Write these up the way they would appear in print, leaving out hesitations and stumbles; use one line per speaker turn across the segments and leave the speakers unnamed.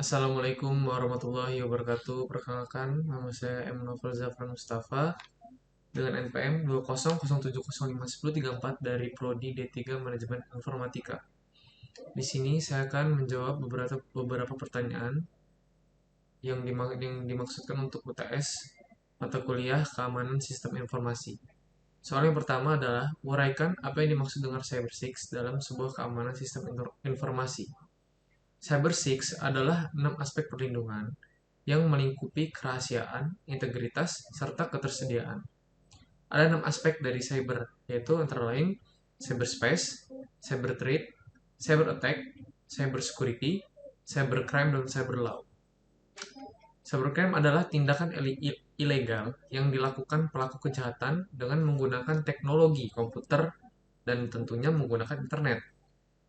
Assalamualaikum warahmatullahi wabarakatuh. Perkenalkan, nama saya M. Novel Zafran Mustafa dengan NPM 200705034 dari Prodi D3 Manajemen Informatika. Di sini saya akan menjawab beberapa pertanyaan yang dimaksudkan untuk UTS mata kuliah Keamanan Sistem Informasi. Soal yang pertama adalah uraikan apa yang dimaksud dengan Cyber Six dalam sebuah keamanan sistem informasi. Cyber Six adalah 6 aspek perlindungan yang melingkupi kerahasiaan, integritas, serta ketersediaan. Ada 6 aspek dari cyber, yaitu antara lain cyberspace, cyber threat, cyber attack, cyber security, cyber crime, dan cyber law. Cybercrime adalah tindakan ilegal yang dilakukan pelaku kejahatan dengan menggunakan teknologi komputer dan tentunya menggunakan internet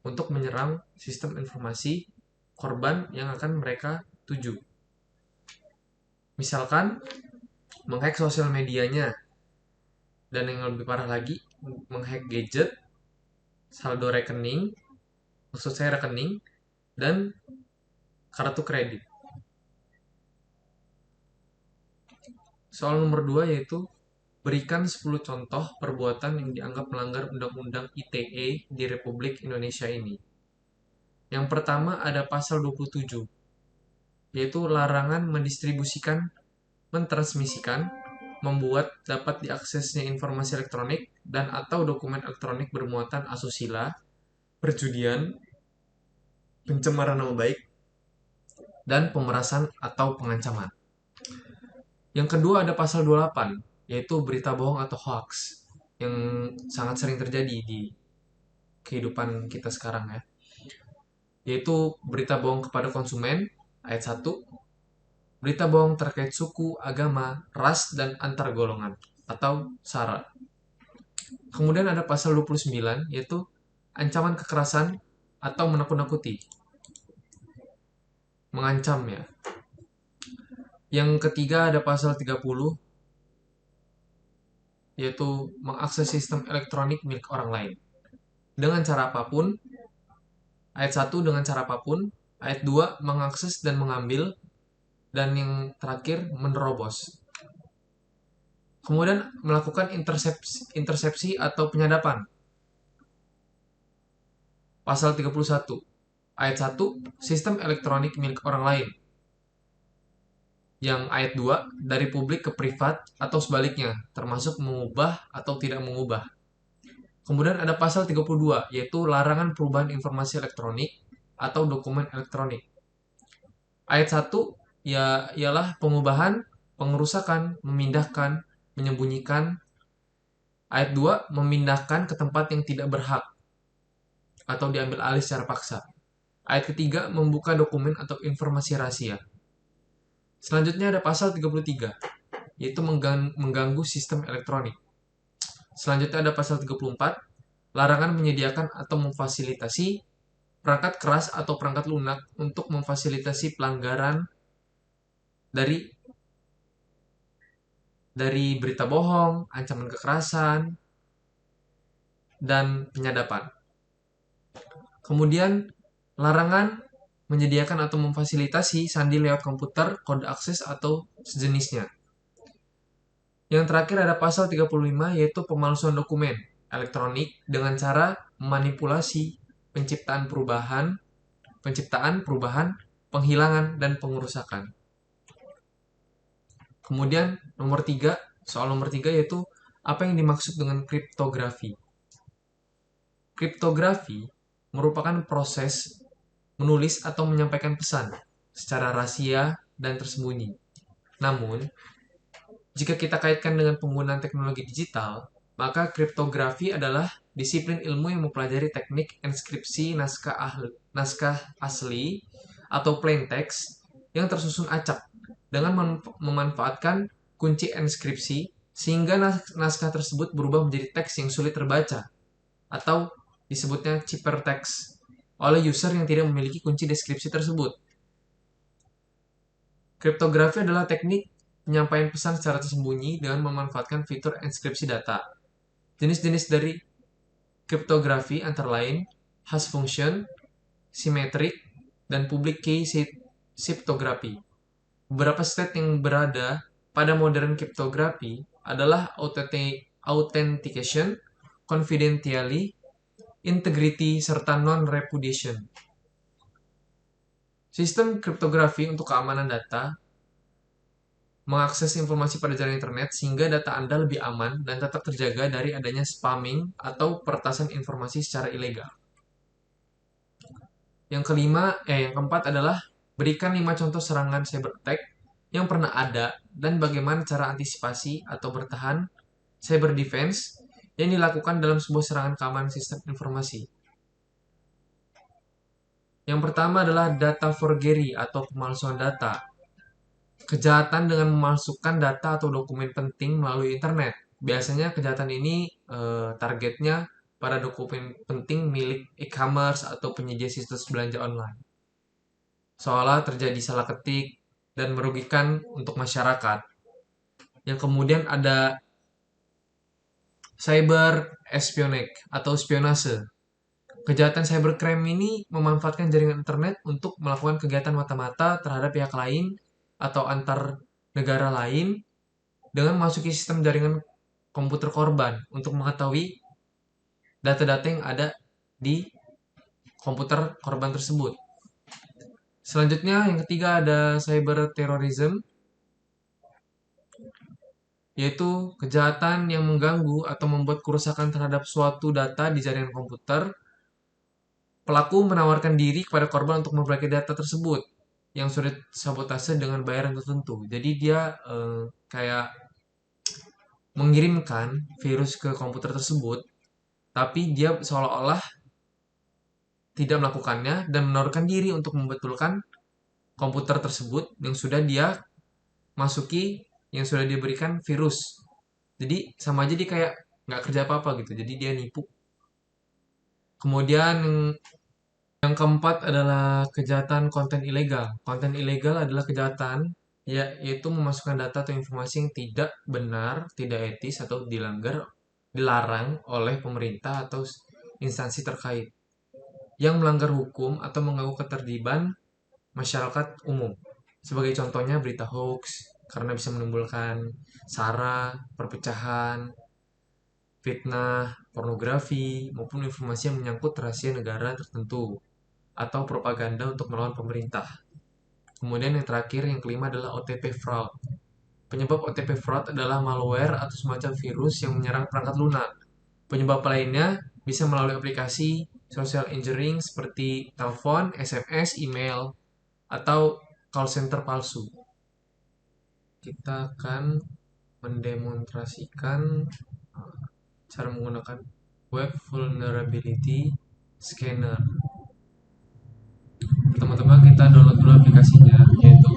untuk menyerang sistem informasi korban yang akan mereka tuju. Misalkan, menghack sosial medianya, dan yang lebih parah lagi, menghack gadget, saldo rekening, maksud saya rekening, dan kartu kredit. Soal nomor 2 yaitu berikan 10 contoh perbuatan yang dianggap melanggar Undang-Undang ITE di Republik Indonesia ini. Yang pertama ada pasal 27, yaitu larangan mendistribusikan, mentransmisikan, membuat dapat diaksesnya informasi elektronik dan atau dokumen elektronik bermuatan asusila, perjudian, pencemaran nama baik, dan pemerasan atau pengancaman. Yang kedua ada pasal 28, yaitu berita bohong atau hoax, yang sangat sering terjadi di kehidupan kita sekarang ya. Yaitu berita bohong kepada konsumen, ayat 1, berita bohong terkait suku, agama, ras, dan antar golongan, atau SARA. Kemudian ada pasal 29, yaitu ancaman kekerasan atau menakut-nakuti. Mengancam ya. Yang ketiga ada pasal 30, yaitu mengakses sistem elektronik milik orang lain. Dengan cara apapun, ayat 1 dengan cara apapun, ayat 2 mengakses dan mengambil, dan yang terakhir menerobos. Kemudian melakukan intersepsi atau penyadapan. Pasal 31, ayat 1, sistem elektronik milik orang lain. Yang ayat 2, dari publik ke privat atau sebaliknya, termasuk mengubah atau tidak mengubah. Kemudian ada pasal 32, yaitu larangan perubahan informasi elektronik atau dokumen elektronik. Ayat 1, ya ialah pengubahan, pengerusakan, memindahkan, menyembunyikan. Ayat 2, memindahkan ke tempat yang tidak berhak atau diambil alih secara paksa. Ayat ketiga, membuka dokumen atau informasi rahasia. Selanjutnya ada pasal 33, yaitu mengganggu sistem elektronik. Selanjutnya ada pasal 34, larangan menyediakan atau memfasilitasi perangkat keras atau perangkat lunak untuk memfasilitasi pelanggaran dari berita bohong, ancaman kekerasan, dan penyadapan. Kemudian, larangan menyediakan atau memfasilitasi sandi lewat komputer, kode akses, atau sejenisnya. Yang terakhir ada pasal 35, yaitu pemalsuan dokumen elektronik dengan cara memanipulasi penciptaan, penghilangan, dan pengerusakan. Kemudian soal nomor 3 yaitu apa yang dimaksud dengan kriptografi. Kriptografi merupakan proses menulis atau menyampaikan pesan secara rahasia dan tersembunyi. Namun, jika kita kaitkan dengan penggunaan teknologi digital, maka kriptografi adalah disiplin ilmu yang mempelajari teknik enskripsi naskah asli atau plain text yang tersusun acak dengan memanfaatkan kunci enskripsi sehingga naskah tersebut berubah menjadi teks yang sulit terbaca atau disebutnya ciphertext oleh user yang tidak memiliki kunci deskripsi tersebut. Kriptografi adalah teknik penyampaian pesan secara tersembunyi dengan memanfaatkan fitur enskripsi data. Jenis-jenis dari kriptografi antara lain hash function, symmetric, dan public key kriptografi. Beberapa state yang berada pada modern kriptografi adalah authentication, confidentiality, integrity, serta non-repudiation. Sistem kriptografi untuk keamanan data mengakses informasi pada jaringan internet sehingga data Anda lebih aman dan tetap terjaga dari adanya spamming atau peretasan informasi secara ilegal. Yang keempat adalah berikan 5 contoh serangan cyber attack yang pernah ada dan bagaimana cara antisipasi atau bertahan cyber defense yang dilakukan dalam sebuah serangan keamanan sistem informasi. Yang pertama adalah data forgery atau pemalsuan data. Kejahatan dengan memalsukan data atau dokumen penting melalui internet. Biasanya kejahatan ini targetnya pada dokumen penting milik e-commerce atau penyedia situs belanja online. Seolah terjadi salah ketik dan merugikan untuk masyarakat. Yang kemudian ada cyber espionage atau spionase. Kejahatan cybercrime ini memanfaatkan jaringan internet untuk melakukan kegiatan mata-mata terhadap pihak lain atau antar negara lain dengan memasuki sistem jaringan komputer korban untuk mengetahui data-data yang ada di komputer korban tersebut. Selanjutnya, yang ketiga ada cyber terrorism, yaitu kejahatan yang mengganggu atau membuat kerusakan terhadap suatu data di jaringan komputer. Pelaku menawarkan diri kepada korban untuk memperbaiki data tersebut yang sudah sabotase dengan bayaran tertentu. Jadi dia kayak mengirimkan virus ke komputer tersebut, tapi dia seolah-olah tidak melakukannya dan menawarkan diri untuk membetulkan komputer tersebut yang sudah dia masuki, yang sudah diberikan virus. Jadi sama aja dia kayak nggak kerja apa-apa gitu. Jadi dia nipu. Kemudian yang keempat adalah kejahatan konten ilegal. Konten ilegal adalah kejahatan yaitu memasukkan data atau informasi yang tidak benar, tidak etis atau dilarang oleh pemerintah atau instansi terkait yang melanggar hukum atau mengganggu ketertiban masyarakat umum. Sebagai contohnya berita hoax karena bisa menimbulkan sara, perpecahan, fitnah, pornografi, maupun informasi yang menyangkut rahasia negara tertentu atau propaganda untuk melawan pemerintah. Kemudian yang terakhir, yang kelima adalah OTP fraud. Penyebab OTP fraud adalah malware atau semacam virus yang menyerang perangkat lunak. Penyebab lainnya bisa melalui aplikasi social engineering seperti telepon, SMS, email, atau call center palsu. Kita akan mendemonstrasikan cara menggunakan web vulnerability scanner. Pertama-tama kita download dulu aplikasinya, yaitu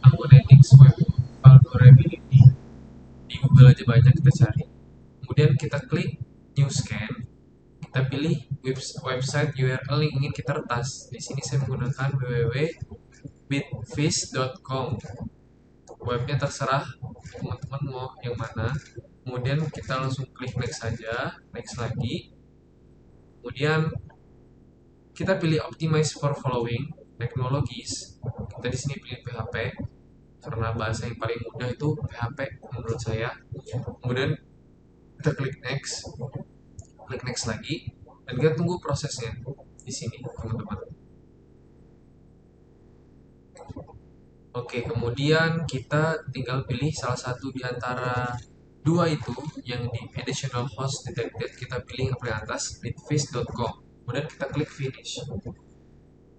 Acquaintix Web Vulnerability. Di Google aja banyak, kita cari. Kemudian kita klik New Scan. Kita pilih website URL yang ingin kita retas. Di sini saya menggunakan www.bitfish.com. Webnya terserah teman-teman mau yang mana. Kemudian kita langsung klik next saja, next lagi. Kemudian kita pilih optimize for following technologies. Kita di sini pilih PHP karena bahasa yang paling mudah itu PHP menurut saya. Kemudian kita klik next lagi, dan kita tunggu prosesnya di sini, teman-teman. Oke, kemudian kita tinggal pilih salah satu di antara dua itu yang di additional host detected. Kita pilih yang paling atas, bitfish.com. Kemudian kita klik finish.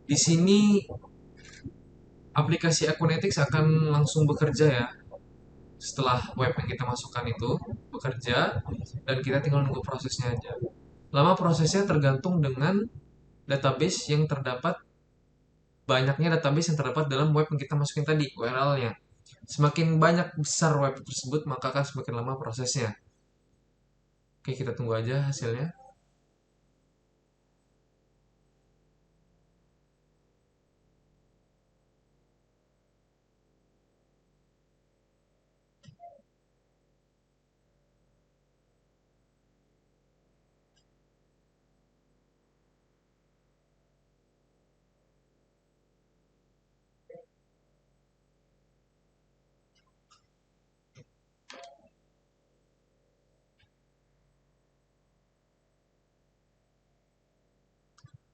Di sini aplikasi Acquaintix akan langsung bekerja ya. Setelah web yang kita masukkan itu bekerja, dan kita tinggal nunggu prosesnya aja. Lama prosesnya tergantung dengan database yang terdapat, banyaknya database yang terdapat dalam web yang kita masukin tadi, URL-nya. Semakin banyak besar web tersebut, maka akan semakin lama prosesnya. Oke, kita tunggu aja hasilnya.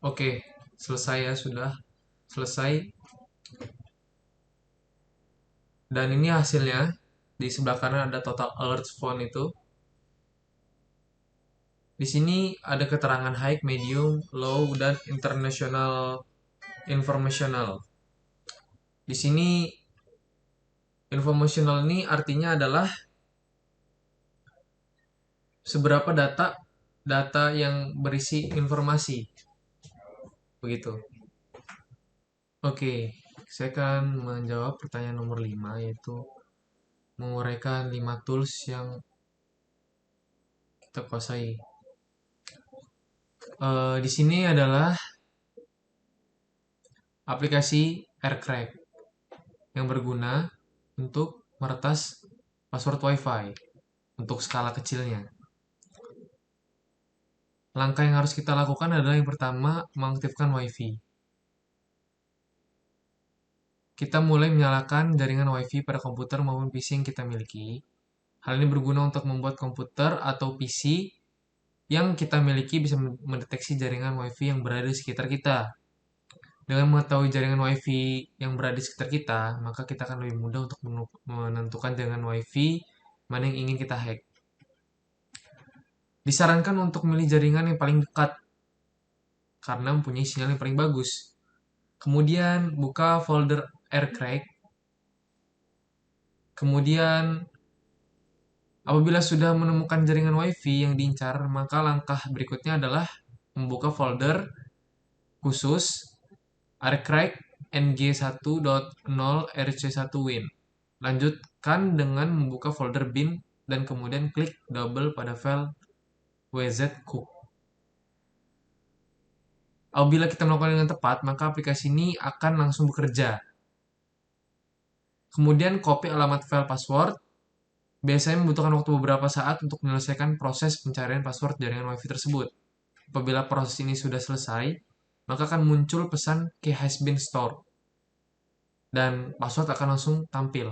Oke, selesai ya, sudah selesai. Dan ini hasilnya. Di sebelah kanan ada total alert phone itu. Di sini ada keterangan high, medium, low, dan international informational. Di sini informational ini artinya adalah seberapa data yang berisi informasi. Begitu. Oke, saya akan menjawab pertanyaan nomor 5, yaitu menguraikan 5 tools yang kita kuasai. Di sini adalah aplikasi AirCrack yang berguna untuk meretas password WiFi untuk skala kecilnya. Langkah yang harus kita lakukan adalah yang pertama, mengaktifkan WiFi. Kita mulai menyalakan jaringan WiFi pada komputer maupun PC yang kita miliki. Hal ini berguna untuk membuat komputer atau PC yang kita miliki bisa mendeteksi jaringan WiFi yang berada di sekitar kita. Dengan mengetahui jaringan WiFi yang berada di sekitar kita, maka kita akan lebih mudah untuk menentukan jaringan WiFi mana yang ingin kita hack. Disarankan untuk memilih jaringan yang paling dekat karena mempunyai sinyal yang paling bagus. Kemudian buka folder AirCrack. Kemudian apabila sudah menemukan jaringan WiFi yang diincar, maka langkah berikutnya adalah membuka folder khusus AirCrack ng1.0rc1win. Lanjutkan dengan membuka folder bin dan kemudian klik double pada file wzcook. Apabila kita melakukan dengan tepat, maka aplikasi ini akan langsung bekerja. Kemudian copy alamat file password. Biasanya membutuhkan waktu beberapa saat untuk menyelesaikan proses pencarian password jaringan WiFi tersebut. Apabila proses ini sudah selesai, maka akan muncul pesan key has been stored dan password akan langsung tampil.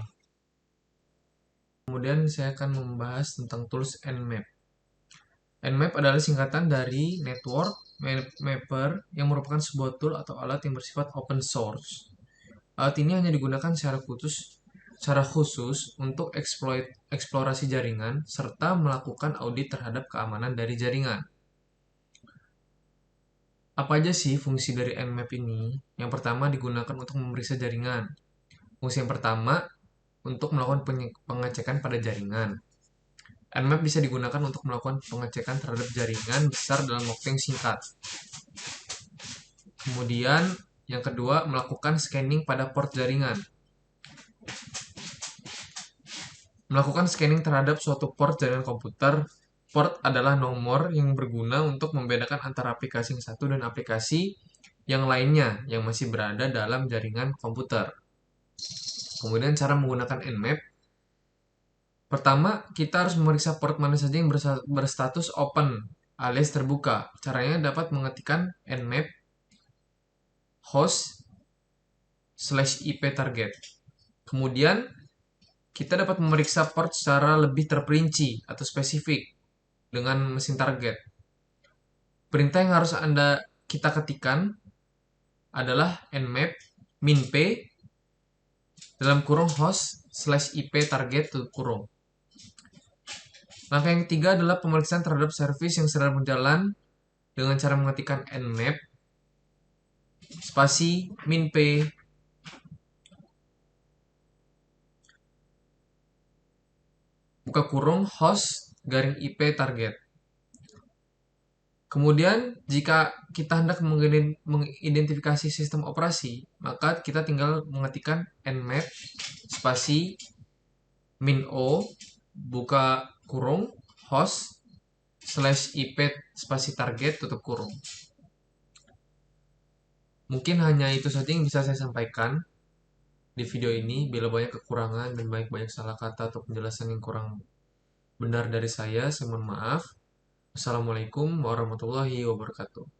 Kemudian saya akan membahas tentang tools Nmap. Nmap adalah singkatan dari Network Mapper yang merupakan sebuah tool atau alat yang bersifat open source. Alat ini hanya digunakan secara khusus untuk eksplorasi jaringan serta melakukan audit terhadap keamanan dari jaringan. Apa aja sih fungsi dari Nmap ini? Yang pertama digunakan untuk memeriksa jaringan. Fungsi yang pertama untuk melakukan pengecekan pada jaringan. Nmap bisa digunakan untuk melakukan pengecekan terhadap jaringan besar dalam waktu yang singkat. Kemudian yang kedua melakukan scanning pada port jaringan. Melakukan scanning terhadap suatu port jaringan komputer. Port adalah nomor yang berguna untuk membedakan antara aplikasi yang satu dan aplikasi yang lainnya yang masih berada dalam jaringan komputer. Kemudian cara menggunakan Nmap. Pertama, kita harus memeriksa port mana saja yang berstatus open alias terbuka. Caranya dapat mengetikkan nmap host/ip target. Kemudian kita dapat memeriksa port secara lebih terperinci atau spesifik dengan mesin target. Perintah yang harus kita ketikkan adalah nmap minp dalam kurung host/ip target tutup kurung. Langkah yang ketiga adalah pemeriksaan terhadap servis yang sedang berjalan dengan cara mengetikkan nmap spasi minp buka kurung host garing IP target. Kemudian jika kita hendak mengidentifikasi sistem operasi, maka kita tinggal mengetikkan nmap spasi min-o buka kurung host/ip spasi target tutup kurung. Mungkin hanya itu saja yang bisa saya sampaikan di video ini. Bila banyak kekurangan dan banyak salah kata atau penjelasan yang kurang benar dari saya mohon maaf. Assalamualaikum warahmatullahi wabarakatuh.